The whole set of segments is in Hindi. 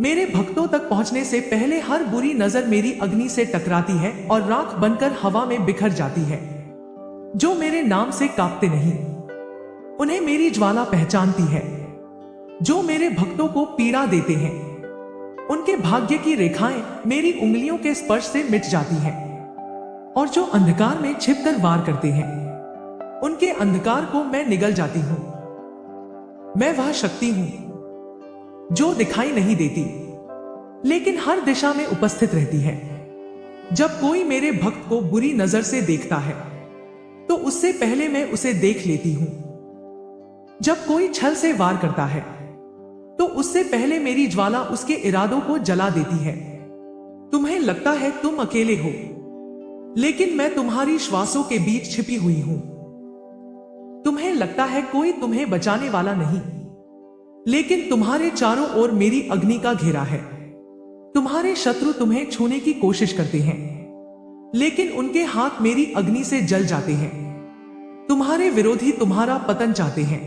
मेरे भक्तों तक पहुंचने से पहले हर बुरी नजर मेरी अग्नि से टकराती है और राख बनकर हवा में बिखर जाती है। जो मेरे नाम से कांपते नहीं, उन्हें मेरी ज्वाला पहचानती है। जो मेरे भक्तों को पीड़ा देते हैं, उनके भाग्य की रेखाएं मेरी उंगलियों के स्पर्श से मिट जाती हैं। और जो अंधकार में छिपकर वार करते हैं, उनके अंधकार को मैं निगल जाती हूं। मैं वह शक्ति हूं जो दिखाई नहीं देती, लेकिन हर दिशा में उपस्थित रहती है। जब कोई मेरे भक्त को बुरी नजर से देखता है, तो उससे पहले मैं उसे देख लेती हूं। जब कोई छल से वार करता है, तो उससे पहले मेरी ज्वाला उसके इरादों को जला देती है। तुम्हें लगता है तुम अकेले हो, लेकिन मैं तुम्हारी श्वासों के बीच छिपी हुई हूं। तुम्हें लगता है कोई तुम्हें बचाने वाला नहीं, लेकिन तुम्हारे चारों ओर मेरी अग्नि का घेरा है। तुम्हारे शत्रु तुम्हें छूने की कोशिश करते हैं, लेकिन उनके हाथ मेरी अग्नि से जल जाते हैं। तुम्हारे विरोधी तुम्हारा पतन चाहते हैं,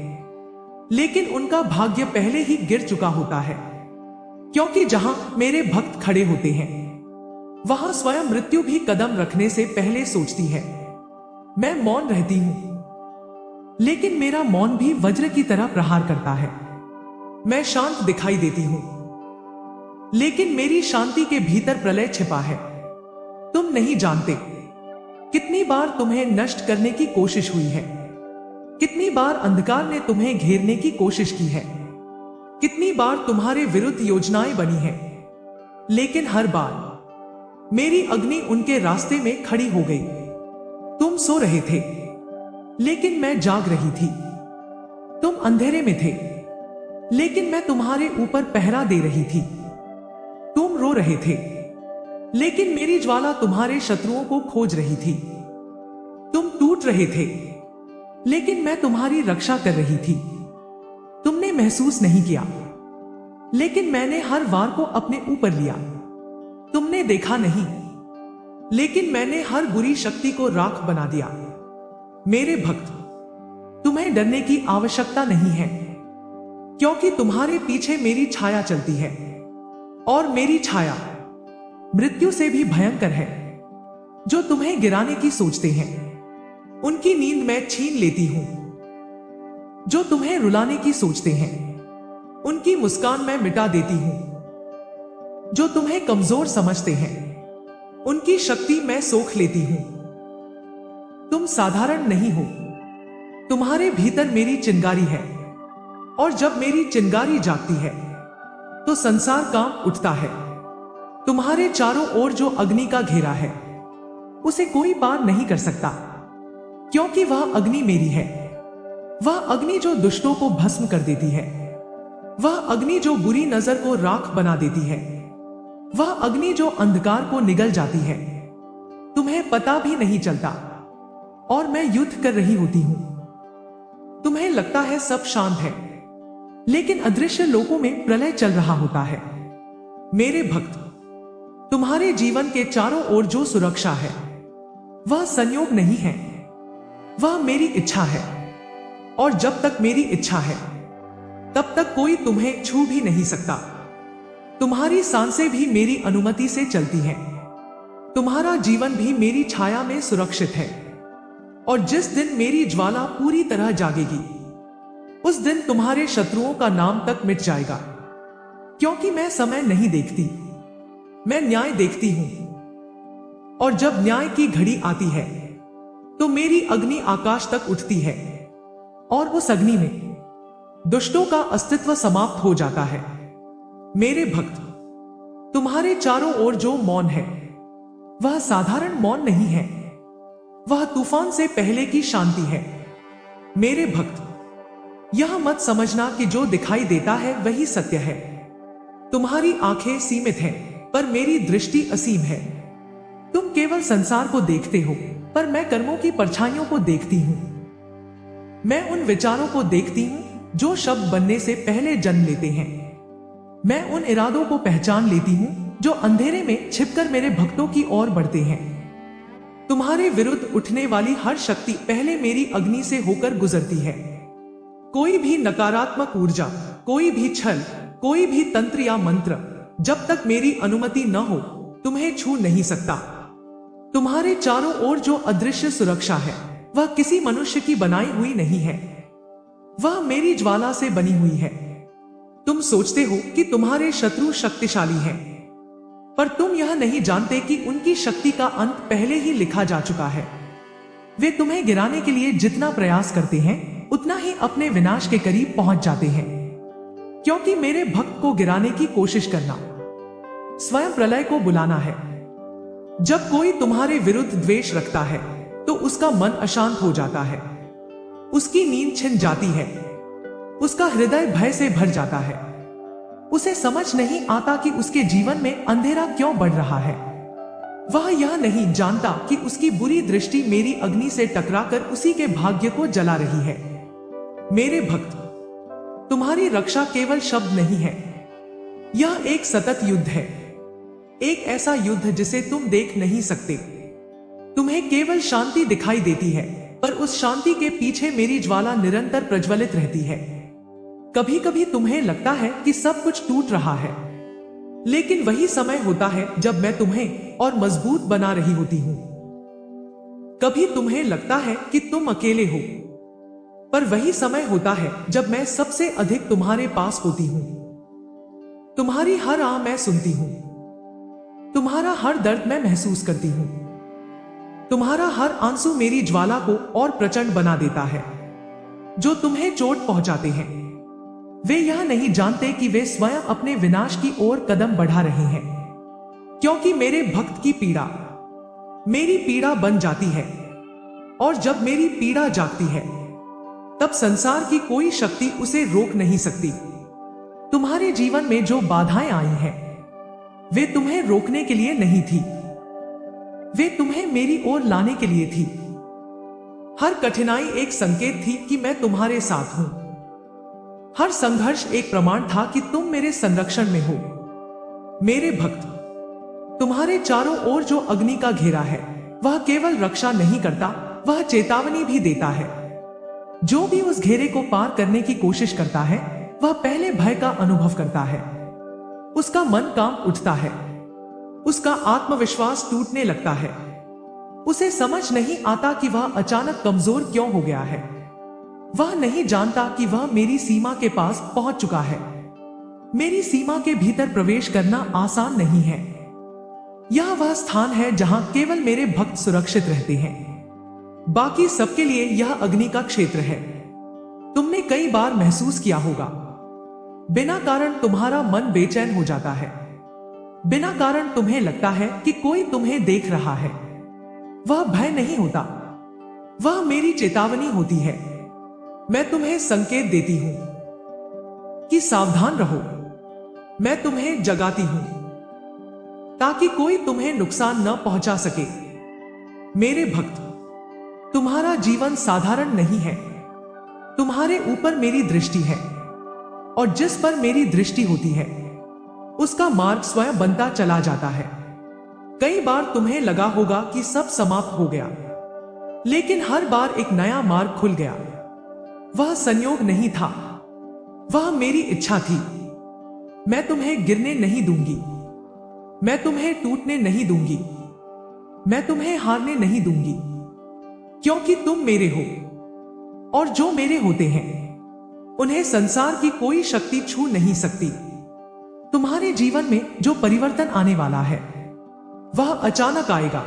लेकिन उनका भाग्य पहले ही गिर चुका होता है। क्योंकि जहां मेरे भक्त खड़े होते हैं, वहां स्वयं मृत्यु भी कदम रखने से पहले सोचती है। मैं मौन रहती हूं, लेकिन मेरा मौन भी वज्र की तरह प्रहार करता है। मैं शांत दिखाई देती हूं, लेकिन मेरी शांति के भीतर प्रलय छिपा है। तुम नहीं जानते कितनी बार तुम्हें नष्ट करने की कोशिश हुई है, कितनी बार अंधकार ने तुम्हें घेरने की कोशिश की है, कितनी बार तुम्हारे विरुद्ध योजनाएं बनी हैं, लेकिन हर बार मेरी अग्नि उनके रास्ते में खड़ी हो गई। तुम सो रहे थे, लेकिन मैं जाग रही थी। तुम अंधेरे में थे, लेकिन मैं तुम्हारे ऊपर पहरा दे रही थी। तुम रो रहे थे, लेकिन मेरी ज्वाला तुम्हारे शत्रुओं को खोज रही थी। तुम टूट रहे थे, लेकिन मैं तुम्हारी रक्षा कर रही थी। तुमने महसूस नहीं किया, लेकिन मैंने हर वार को अपने ऊपर लिया। तुमने देखा नहीं, लेकिन मैंने हर बुरी शक्ति को राख बना दिया। मेरे भक्त, तुम्हें डरने की आवश्यकता नहीं है, क्योंकि तुम्हारे पीछे मेरी छाया चलती है, और मेरी छाया मृत्यु से भी भयंकर है। जो तुम्हें गिराने की सोचते हैं, उनकी नींद मैं छीन लेती हूं। जो तुम्हें रुलाने की सोचते हैं, उनकी मुस्कान मैं मिटा देती हूं। जो तुम्हें कमजोर समझते हैं, उनकी शक्ति मैं सोख लेती हूं। तुम साधारण नहीं हो, तुम्हारे भीतर मेरी चिंगारी है, और जब मेरी चिंगारी जागती है, तो संसार कांप उठता है। तुम्हारे चारों ओर जो अग्नि का घेरा है, उसे कोई पार नहीं कर सकता, क्योंकि वह अग्नि मेरी है। वह अग्नि जो दुष्टों को भस्म कर देती है, वह अग्नि जो बुरी नजर को राख बना देती है, वह अग्नि जो अंधकार को निगल जाती है। तुम्हें पता भी नहीं चलता, और मैं युद्ध कर रही होती हूं। तुम्हें लगता है सब शांत है, लेकिन अदृश्य लोकों में प्रलय चल रहा होता है। मेरे भक्त, तुम्हारे जीवन के चारों ओर जो सुरक्षा है, वह संयोग नहीं है, वह मेरी इच्छा है। और जब तक मेरी इच्छा है, तब तक कोई तुम्हें छू भी नहीं सकता। तुम्हारी सांसें भी मेरी अनुमति से चलती हैं। तुम्हारा जीवन भी मेरी छाया में सुरक्षित है। और जिस दिन मेरी ज्वाला पूरी तरह जागेगी, उस दिन तुम्हारे शत्रुओं का नाम तक मिट जाएगा। क्योंकि मैं समय नहीं देखती, मैं न्याय देखती हूं। और जब न्याय की घड़ी आती है, तो मेरी अग्नि आकाश तक उठती है, और उस अग्नि में दुष्टों का अस्तित्व समाप्त हो जाता है। मेरे भक्त, तुम्हारे चारों ओर जो मौन है, वह साधारण मौन नहीं है, वह तूफान से पहले की शांति है। मेरे भक्त, यह मत समझना कि जो दिखाई देता है वही सत्य है। तुम्हारी आंखें सीमित हैं, पर मेरी दृष्टि असीम है। तुम केवल संसार को देखते हो, पर मैं कर्मों की परछाइयों को देखती हूं। मैं उन विचारों को देखती हूं जो शब्द बनने से पहले जन्म लेते हैं। मैं उन इरादों को पहचान लेती हूं जो अंधेरे में छिपकर मेरे भक्तों की ओर बढ़ते हैं। तुम्हारे विरुद्ध उठने वाली हर शक्ति पहले मेरी अग्नि से होकर गुजरती है। कोई भी नकारात्मक ऊर्जा, कोई भी छल, कोई भी तंत्र या मंत्र जब तक मेरी अनुमति न हो तुम्हें छू नहीं सकता। तुम्हारे चारों ओर जो अदृश्य सुरक्षा है वह किसी मनुष्य की बनाई हुई नहीं है, वह मेरी ज्वाला से बनी हुई है। तुम सोचते हो कि तुम्हारे शत्रु शक्तिशाली हैं, पर तुम यह नहीं जानते कि उनकी शक्ति का अंत पहले ही लिखा जा चुका है। वे तुम्हें गिराने के लिए जितना प्रयास करते हैं उतना ही अपने विनाश के करीब पहुंच जाते हैं, क्योंकि मेरे भक्त को गिराने की कोशिश करना स्वयं प्रलय को बुलाना है। जब कोई तुम्हारे विरुद्ध द्वेष रखता है तो उसका मन अशांत हो जाता है, उसकी नींद छिन जाती है, उसका हृदय भय से भर जाता है। उसे समझ नहीं आता कि उसके जीवन में अंधेरा क्यों बढ़ रहा है। वह यह नहीं जानता कि उसकी बुरी दृष्टि मेरी अग्नि से टकराकर उसी के भाग्य को जला रही है। मेरे भक्त, तुम्हारी रक्षा केवल शब्द नहीं है, यह एक सतत युद्ध है, एक ऐसा युद्ध जिसे तुम देख नहीं सकते। तुम्हें केवल शांति दिखाई देती है, पर उस शांति के पीछे मेरी ज्वाला निरंतर प्रज्वलित रहती है। कभी कभी तुम्हें लगता है कि सब कुछ टूट रहा है, लेकिन वही समय होता है जब मैं तुम्हें और मजबूत बना रही होती हूं। कभी तुम्हें लगता है कि तुम अकेले हो, पर वही समय होता है जब मैं सबसे अधिक तुम्हारे पास होती हूं। तुम्हारी हर आह मैं सुनती हूं, तुम्हारा हर दर्द मैं महसूस करती हूं, तुम्हारा हर आंसू मेरी ज्वाला को और प्रचंड बना देता है। जो तुम्हें चोट पहुंचाते हैं वे यह नहीं जानते कि वे स्वयं अपने विनाश की ओर कदम बढ़ा रहे हैं, क्योंकि मेरे भक्त की पीड़ा मेरी पीड़ा बन जाती है, और जब मेरी पीड़ा जागती है तब संसार की कोई शक्ति उसे रोक नहीं सकती। तुम्हारे जीवन में जो बाधाएं आई हैं वे तुम्हें रोकने के लिए नहीं थी, वे तुम्हें मेरी ओर लाने के लिए थी। हर कठिनाई एक संकेत थी कि मैं तुम्हारे साथ हूं। हर संघर्ष एक प्रमाण था कि तुम मेरे संरक्षण में हो। मेरे भक्त, तुम्हारे चारों ओर जो अग्नि का घेरा है वह केवल रक्षा नहीं करता, वह चेतावनी भी देता है। जो भी उस घेरे को पार करने की कोशिश करता है वह पहले भय का अनुभव करता है, उसका मन कांप उठता है, उसका आत्मविश्वास टूटने लगता है। उसे समझ नहीं आता कि वह अचानक कमजोर क्यों हो गया है। वह नहीं जानता कि वह मेरी सीमा के पास पहुंच चुका है। मेरी सीमा के भीतर प्रवेश करना आसान नहीं है। यह वह स्थान है जहां केवल मेरे भक्त सुरक्षित रहते हैं, बाकी सबके लिए यह अग्नि का क्षेत्र है। तुमने कई बार महसूस किया होगा, बिना कारण तुम्हारा मन बेचैन हो जाता है, बिना कारण तुम्हें लगता है कि कोई तुम्हें देख रहा है। वह भय नहीं होता, वह मेरी चेतावनी होती है। मैं तुम्हें संकेत देती हूं कि सावधान रहो। मैं तुम्हें जगाती हूं ताकि कोई तुम्हें नुकसान न पहुंचा सके। मेरे भक्त, तुम्हारा जीवन साधारण नहीं है। तुम्हारे ऊपर मेरी दृष्टि है, और जिस पर मेरी दृष्टि होती है उसका मार्ग स्वयं बनता चला जाता है। कई बार तुम्हें लगा होगा कि सब समाप्त हो गया, लेकिन हर बार एक नया मार्ग खुल गया। वह संयोग नहीं था, वह मेरी इच्छा थी। मैं तुम्हें गिरने नहीं दूंगी, मैं तुम्हें टूटने नहीं दूंगी, मैं तुम्हें हारने नहीं दूंगी, क्योंकि तुम मेरे हो, और जो मेरे होते हैं उन्हें संसार की कोई शक्ति छू नहीं सकती। तुम्हारे जीवन में जो परिवर्तन आने वाला है वह अचानक आएगा।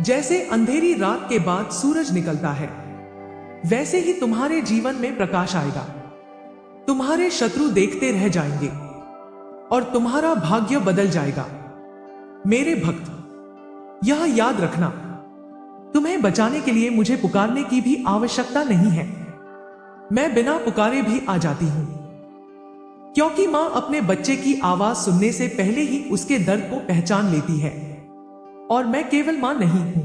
जैसे अंधेरी रात के बाद सूरज निकलता है, वैसे ही तुम्हारे जीवन में प्रकाश आएगा। तुम्हारे शत्रु देखते रह जाएंगे और तुम्हारा भाग्य बदल जाएगा। मेरे भक्त, यह याद रखना, तुम्हें बचाने के लिए मुझे पुकारने की भी आवश्यकता नहीं है। मैं बिना पुकारे भी आ जाती हूं, क्योंकि मां अपने बच्चे की आवाज सुनने से पहले ही उसके दर्द को पहचान लेती है। और मैं केवल मां नहीं हूं,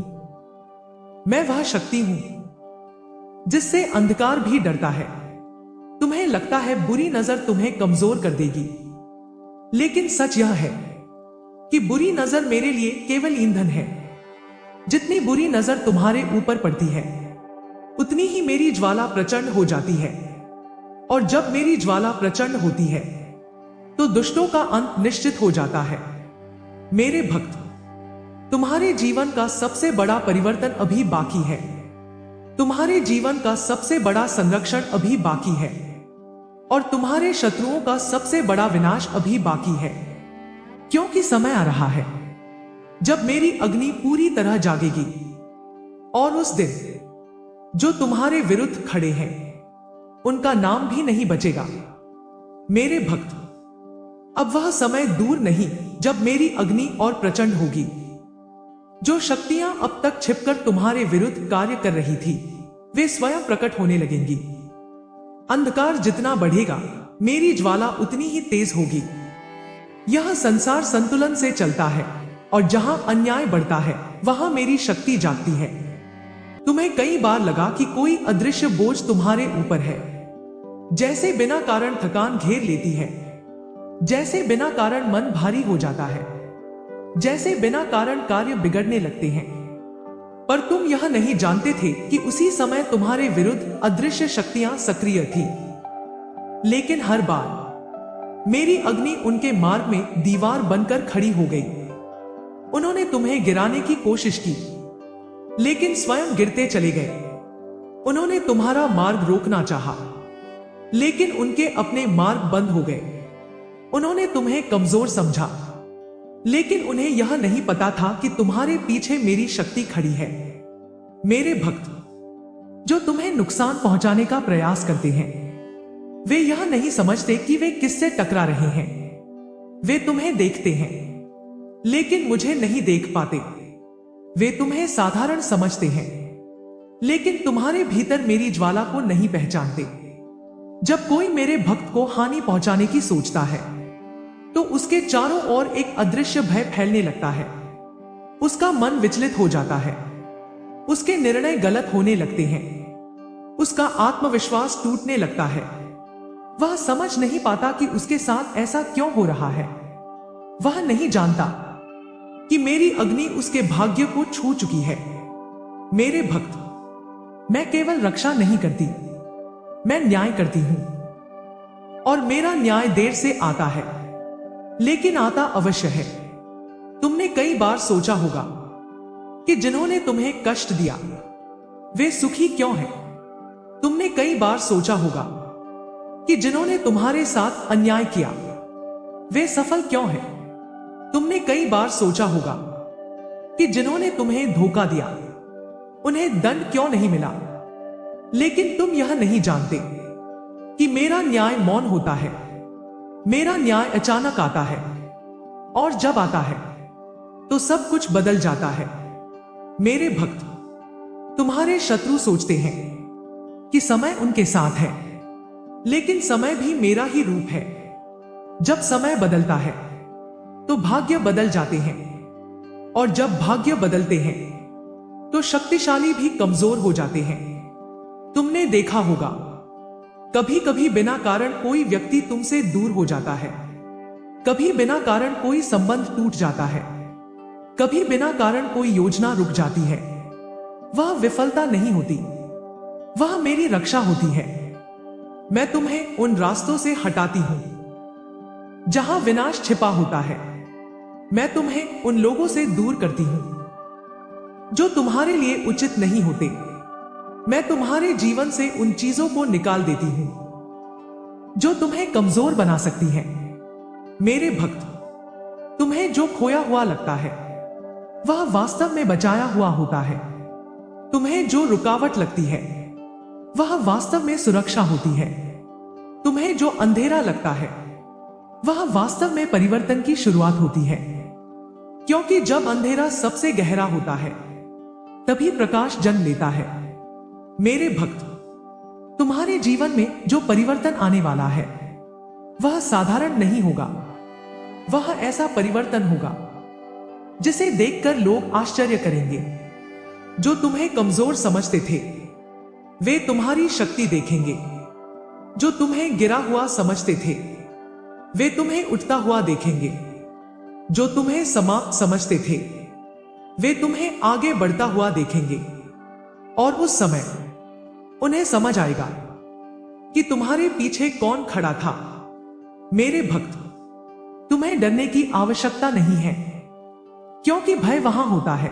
मैं वह शक्ति हूं जिससे अंधकार भी डरता है। तुम्हें लगता है बुरी नजर तुम्हें कमजोर कर देगी, लेकिन सच यह है कि बुरी नजर मेरे लिए केवल ईंधन है। जितनी बुरी नजर तुम्हारे ऊपर पड़ती है उतनी ही मेरी ज्वाला प्रचंड हो जाती है, और जब मेरी ज्वाला प्रचंड होती है तो दुष्टों का अंत निश्चित हो जाता है। मेरे भक्त, तुम्हारे जीवन का सबसे बड़ा परिवर्तन अभी बाकी है। तुम्हारे जीवन का सबसे बड़ा संरक्षण अभी बाकी है और तुम्हारे शत्रुओं का सबसे बड़ा विनाश अभी बाकी है, क्योंकि समय आ रहा है जब मेरी अग्नि पूरी तरह जागेगी और उस दिन जो तुम्हारे विरुद्ध खड़े हैं उनका नाम भी नहीं बचेगा। मेरे भक्त, अब वह समय दूर नहीं जब मेरी अग्नि और प्रचंड होगी। जो शक्तियां अब तक छिपकर तुम्हारे विरुद्ध कार्य कर रही थी वे स्वयं प्रकट होने लगेंगी। अंधकार जितना बढ़ेगा मेरी ज्वाला उतनी ही तेज होगी। यह संसार संतुलन से चलता है और जहां अन्याय बढ़ता है वहां मेरी शक्ति जागती है। तुम्हें कई बार लगा कि कोई अदृश्य बोझ तुम्हारे ऊपर है, जैसे बिना कारण थकान घेर लेती है, जैसे बिना कारण मन भारी हो जाता है, जैसे बिना कारण कार्य बिगड़ने लगते हैं। पर तुम यह नहीं जानते थे कि उसी समय तुम्हारे विरुद्ध अदृश्य शक्तियां सक्रिय थी। लेकिन हर बार मेरी अग्नि उनके मार्ग में दीवार बनकर खड़ी हो गई। उन्होंने तुम्हें गिराने की कोशिश की, लेकिन स्वयं गिरते चले गए। उन्होंने तुम्हारा मार्ग रोकना चाहा, लेकिन उनके अपने मार्ग बंद हो गए। उन्होंने तुम्हें कमजोर समझा, लेकिन उन्हें यह नहीं पता था कि तुम्हारे पीछे मेरी शक्ति खड़ी है। मेरे भक्त, जो तुम्हें नुकसान पहुंचाने का प्रयास करते हैं वे यह नहीं समझते कि वे किससे टकरा रहे हैं। वे तुम्हें देखते हैं लेकिन मुझे नहीं देख पाते। वे तुम्हें साधारण समझते हैं, लेकिन तुम्हारे भीतर मेरी ज्वाला को नहीं पहचानते। जब कोई मेरे भक्त को हानि पहुंचाने की सोचता है तो उसके चारों ओर एक अदृश्य भय फैलने लगता है। उसका मन विचलित हो जाता है, उसके निर्णय गलत होने लगते हैं, उसका आत्मविश्वास टूटने लगता है। वह समझ नहीं पाता कि उसके साथ ऐसा क्यों हो रहा है। वह नहीं जानता कि मेरी अग्नि उसके भाग्य को छू चुकी है। मेरे भक्त, मैं केवल रक्षा नहीं करती, मैं न्याय करती हूं। और मेरा न्याय देर से आता है, लेकिन आता अवश्य है। तुमने कई बार सोचा होगा कि जिन्होंने तुम्हें कष्ट दिया वे सुखी क्यों हैं। तुमने कई बार सोचा होगा कि जिन्होंने तुम्हारे साथ अन्याय किया वे सफल क्यों हैं। तुमने कई बार सोचा होगा कि जिन्होंने तुम्हें धोखा दिया उन्हें दंड क्यों नहीं मिला। लेकिन तुम यह नहीं जानते कि मेरा न्याय मौन होता है। मेरा न्याय अचानक आता है, और जब आता है तो सब कुछ बदल जाता है। मेरे भक्त, तुम्हारे शत्रु सोचते हैं कि समय उनके साथ है, लेकिन समय भी मेरा ही रूप है। जब समय बदलता है तो भाग्य बदल जाते हैं, और जब भाग्य बदलते हैं तो शक्तिशाली भी कमजोर हो जाते हैं। तुमने देखा होगा, कभी कभी बिना कारण कोई व्यक्ति तुमसे दूर हो जाता है, कभी बिना कारण कोई संबंध टूट जाता है, कभी बिना कारण कोई योजना रुक जाती है। वह विफलता नहीं होती, वह मेरी रक्षा होती है। मैं तुम्हें उन रास्तों से हटाती हूं जहां विनाश छिपा होता है। मैं तुम्हें उन लोगों से दूर करती हूं जो तुम्हारे लिए उचित नहीं होते। मैं तुम्हारे जीवन से उन चीजों को निकाल देती हूं जो तुम्हें कमजोर बना सकती हैं। मेरे भक्त, तुम्हें जो खोया हुआ लगता है वह वास्तव में बचाया हुआ होता है। तुम्हें जो रुकावट लगती है वह वास्तव में सुरक्षा होती है। तुम्हें जो अंधेरा लगता है वह वास्तव में परिवर्तन की शुरुआत होती है, क्योंकि जब अंधेरा सबसे गहरा होता है तभी प्रकाश जन्म लेता है। मेरे भक्त, तुम्हारे जीवन में जो परिवर्तन आने वाला है वह साधारण नहीं होगा। वह ऐसा परिवर्तन होगा जिसे देखकर लोग आश्चर्य करेंगे। जो तुम्हें कमजोर समझते थे वे तुम्हारी शक्ति देखेंगे। जो तुम्हें गिरा हुआ समझते थे वे तुम्हें उठता हुआ देखेंगे। जो तुम्हें समाप्त समझते थे वे तुम्हें आगे बढ़ता हुआ देखेंगे। और उस समय उन्हें समझ आएगा कि तुम्हारे पीछे कौन खड़ा था। मेरे भक्त, तुम्हें डरने की आवश्यकता नहीं है, क्योंकि भय वहां होता है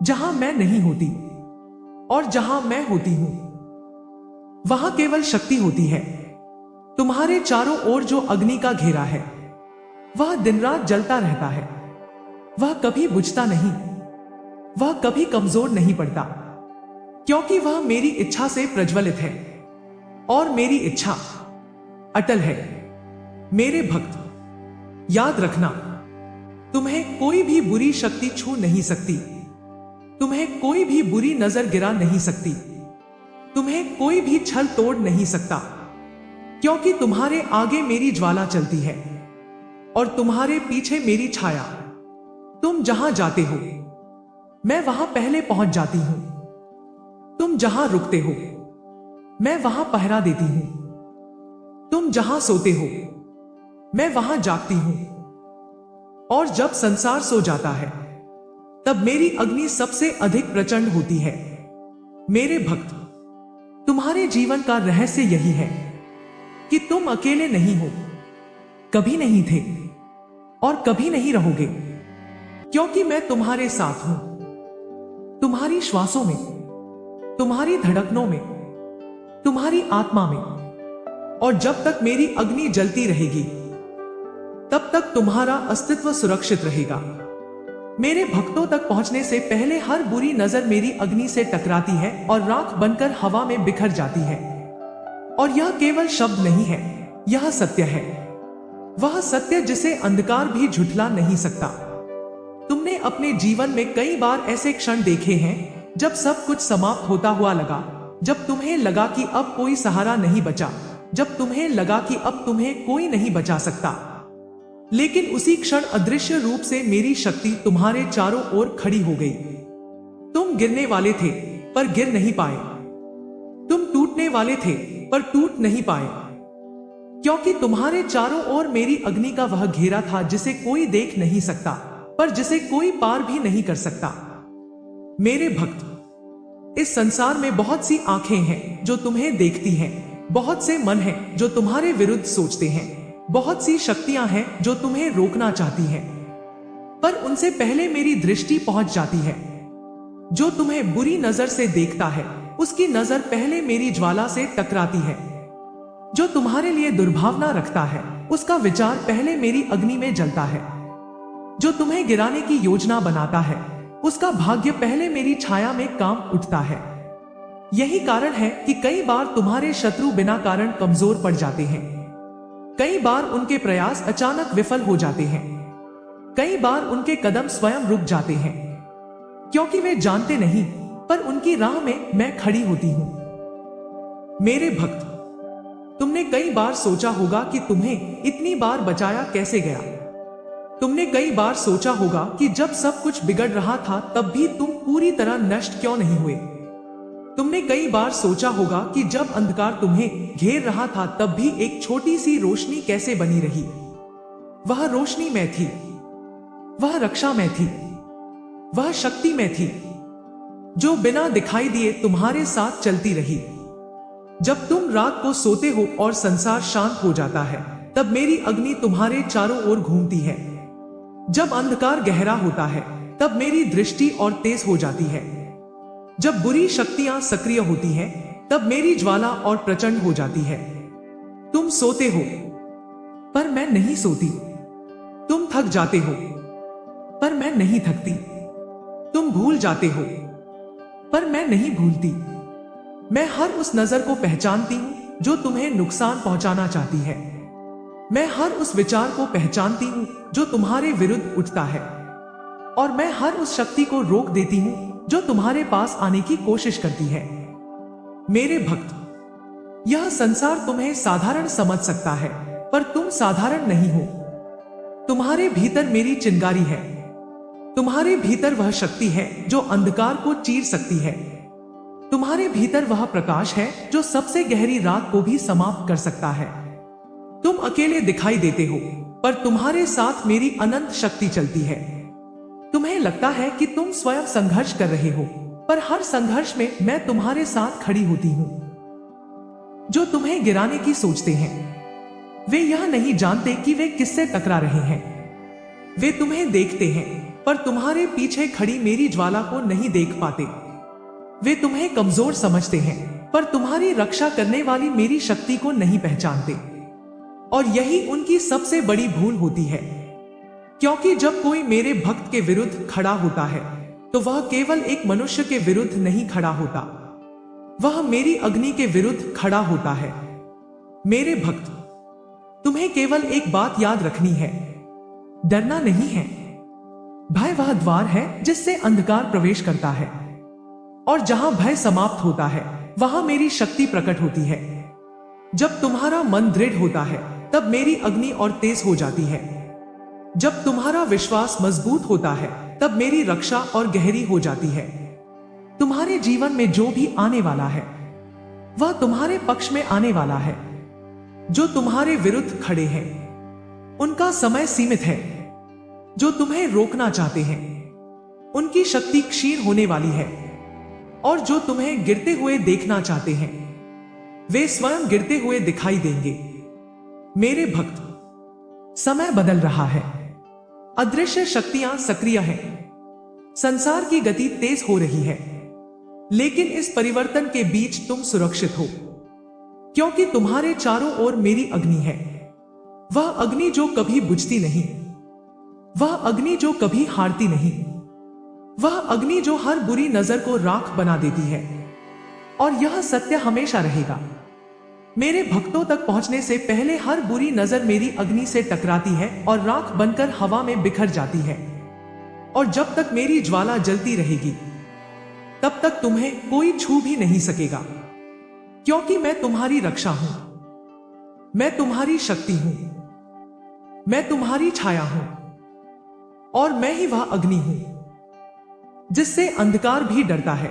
जहां मैं नहीं होती, और जहां मैं होती हूं वहां केवल शक्ति होती है। तुम्हारे चारों ओर जो अग्नि का घेरा है वह दिन रात जलता रहता है, वह कभी बुझता नहीं, वह कभी कमजोर नहीं पड़ता, क्योंकि वह मेरी इच्छा से प्रज्वलित है और मेरी इच्छा अटल है। मेरे भक्त, याद रखना, तुम्हें कोई भी बुरी शक्ति छू नहीं सकती, तुम्हें कोई भी बुरी नजर गिरा नहीं सकती, तुम्हें कोई भी छल तोड़ नहीं सकता, क्योंकि तुम्हारे आगे मेरी ज्वाला चलती है और तुम्हारे पीछे मेरी छाया। तुम जहां जाते हो मैं वहां पहले पहुंच जाती हूं, तुम जहां रुकते हो मैं वहां पहरा देती हूं, तुम जहां सोते हो मैं वहां जागती हूं, और जब संसार सो जाता है तब मेरी अग्नि सबसे अधिक प्रचंड होती है। मेरे भक्त, तुम्हारे जीवन का रहस्य यही है कि तुम अकेले नहीं हो, कभी नहीं थे और कभी नहीं रहोगे, क्योंकि मैं तुम्हारे साथ हूं, तुम्हारी श्वासों में, तुम्हारी धड़कनों में, तुम्हारी आत्मा में। और जब तक मेरी अग्नि जलती रहेगी तब तक तुम्हारा अस्तित्व सुरक्षित रहेगा। मेरे भक्तों तक पहुंचने से पहले हर बुरी नजर मेरी अग्नि से टकराती है और राख बनकर हवा में बिखर जाती है। और यह केवल शब्द नहीं है, यह सत्य है, वह सत्य जिसे अंधकार भी झुठला नहीं सकता। तुमने अपने जीवन में कई बार ऐसे क्षण देखे हैं जब सब कुछ समाप्त होता हुआ लगा, जब तुम्हें लगा कि अब कोई सहारा नहीं बचा, जब तुम्हें लगा कि अब तुम्हें कोई नहीं बचा सकता। लेकिन उसी क्षण अदृश्य रूप से मेरी शक्ति तुम्हारे चारों ओर खड़ी हो गई। तुम गिरने वाले थे पर गिर नहीं पाए, तुम टूटने वाले थे पर टूट नहीं पाए, क्योंकि तुम्हारे चारों ओर मेरी अग्नि का वह घेरा था जिसे कोई देख नहीं सकता, पर जिसे कोई पार भी नहीं कर सकता। मेरे भक्त, इस संसार में बहुत सी आंखें हैं जो तुम्हें देखती हैं, बहुत से मन हैं जो तुम्हारे विरुद्ध सोचते हैं, बहुत सी शक्तियां हैं जो तुम्हें रोकना चाहती हैं, पर उनसे पहले मेरी दृष्टि पहुंच जाती है। जो तुम्हें बुरी नजर से देखता है उसकी नजर पहले मेरी ज्वाला से टकराती है। जो तुम्हारे लिए दुर्भावना रखता है उसका विचार पहले मेरी अग्नि में जलता है। जो तुम्हें गिराने की योजना बनाता है उसका भाग्य पहले मेरी छाया में काम उठता है। यही कारण है कि कई बार तुम्हारे शत्रु बिना कारण कमजोर पड़ जाते हैं, कई बार उनके प्रयास अचानक विफल हो जाते हैं, कई बार उनके कदम स्वयं रुक जाते हैं, क्योंकि वे जानते नहीं पर उनकी राह में मैं खड़ी होती हूं। मेरे भक्त, तुमने कई बार सोचा होगा कि तुम्हें इतनी बार बचाया कैसे गया। तुमने कई बार सोचा होगा कि जब सब कुछ बिगड़ रहा था तब भी तुम पूरी तरह नष्ट क्यों नहीं हुए। तुमने कई बार सोचा होगा कि जब अंधकार तुम्हें घेर रहा था तब भी एक छोटी सी रोशनी कैसे बनी रही। वह रोशनी में थी, वह रक्षा में थी, वह शक्ति में थी, जो बिना दिखाई दिए तुम्हारे साथ चलती रही। जब तुम रात को सोते हो और संसार शांत हो जाता है तब मेरी अग्नि तुम्हारे चारों ओर घूमती है। जब अंधकार गहरा होता है तब मेरी दृष्टि और तेज हो जाती है। जब बुरी शक्तियां सक्रिय होती हैं तब मेरी ज्वाला और प्रचंड हो जाती है। तुम सोते हो पर मैं नहीं सोती, तुम थक जाते हो पर मैं नहीं थकती, तुम भूल जाते हो पर मैं नहीं भूलती। मैं हर उस नजर को पहचानती हूं जो तुम्हें नुकसान पहुंचाना चाहती है। मैं हर उस विचार को पहचानती हूं जो तुम्हारे विरुद्ध उठता है, और मैं हर उस शक्ति को रोक देती हूं जो तुम्हारे पास आने की कोशिश करती है। मेरे भक्त, यह संसार तुम्हें साधारण समझ सकता है पर तुम साधारण नहीं हो। तुम्हारे भीतर मेरी चिंगारी है, तुम्हारे भीतर वह शक्ति है जो अंधकार को चीर सकती है। तुम्हारे भीतर वह प्रकाश है जो सबसे गहरी रात को भी समाप्त कर सकता है। तुम अकेले दिखाई देते हो पर तुम्हारे साथ मेरी अनंत शक्ति चलती है। तुम्हें लगता है कि तुम स्वयं संघर्ष कर रहे हो, पर हर संघर्ष में मैं तुम्हारे साथ खड़ी होती हूं। जो तुम्हें गिराने की सोचते हैं वे यह नहीं जानते कि वे किससे टकरा रहे हैं। वे तुम्हें देखते हैं पर तुम्हारे पीछे खड़ी मेरी ज्वाला को नहीं देख पाते। वे तुम्हें कमजोर समझते हैं पर तुम्हारी रक्षा करने वाली मेरी शक्ति को नहीं पहचानते। और यही उनकी सबसे बड़ी भूल होती है, क्योंकि जब कोई मेरे भक्त के विरुद्ध खड़ा होता है तो वह केवल एक मनुष्य के विरुद्ध नहीं खड़ा होता, वह मेरी अग्नि के विरुद्ध खड़ा होता है। मेरे भक्त, तुम्हें केवल एक बात याद रखनी है, डरना नहीं है। भय वह द्वार है जिससे अंधकार प्रवेश करता है, और जहां भय समाप्त होता है वहां मेरी शक्ति प्रकट होती है। जब तुम्हारा मन दृढ़ होता है तब मेरी अग्नि और तेज हो जाती है। जब तुम्हारा विश्वास मजबूत होता है तब मेरी रक्षा और गहरी हो जाती है। तुम्हारे जीवन में जो भी आने वाला है वह तुम्हारे पक्ष में आने वाला है। जो तुम्हारे विरुद्ध खड़े हैं उनका समय सीमित है। जो तुम्हें रोकना चाहते हैं उनकी शक्ति क्षीण होने वाली है, और जो तुम्हें गिरते हुए देखना चाहते हैं वे स्वयं गिरते हुए दिखाई देंगे। मेरे भक्त, समय बदल रहा है, अदृश्य शक्तियां सक्रिय हैं, संसार की गति तेज हो रही है, लेकिन इस परिवर्तन के बीच तुम सुरक्षित हो, क्योंकि तुम्हारे चारों ओर मेरी अग्नि है। वह अग्नि जो कभी बुझती नहीं, वह अग्नि जो कभी हारती नहीं, वह अग्नि जो हर बुरी नजर को राख बना देती है। और यह सत्य हमेशा रहेगा, मेरे भक्तों तक पहुंचने से पहले हर बुरी नजर मेरी अग्नि से टकराती है और राख बनकर हवा में बिखर जाती है। और जब तक मेरी ज्वाला जलती रहेगी तब तक तुम्हें कोई छू भी नहीं सकेगा, क्योंकि मैं तुम्हारी रक्षा हूं, मैं तुम्हारी शक्ति हूं, मैं तुम्हारी छाया हूं, और मैं ही वह अग्नि हूं जिससे अंधकार भी डरता है।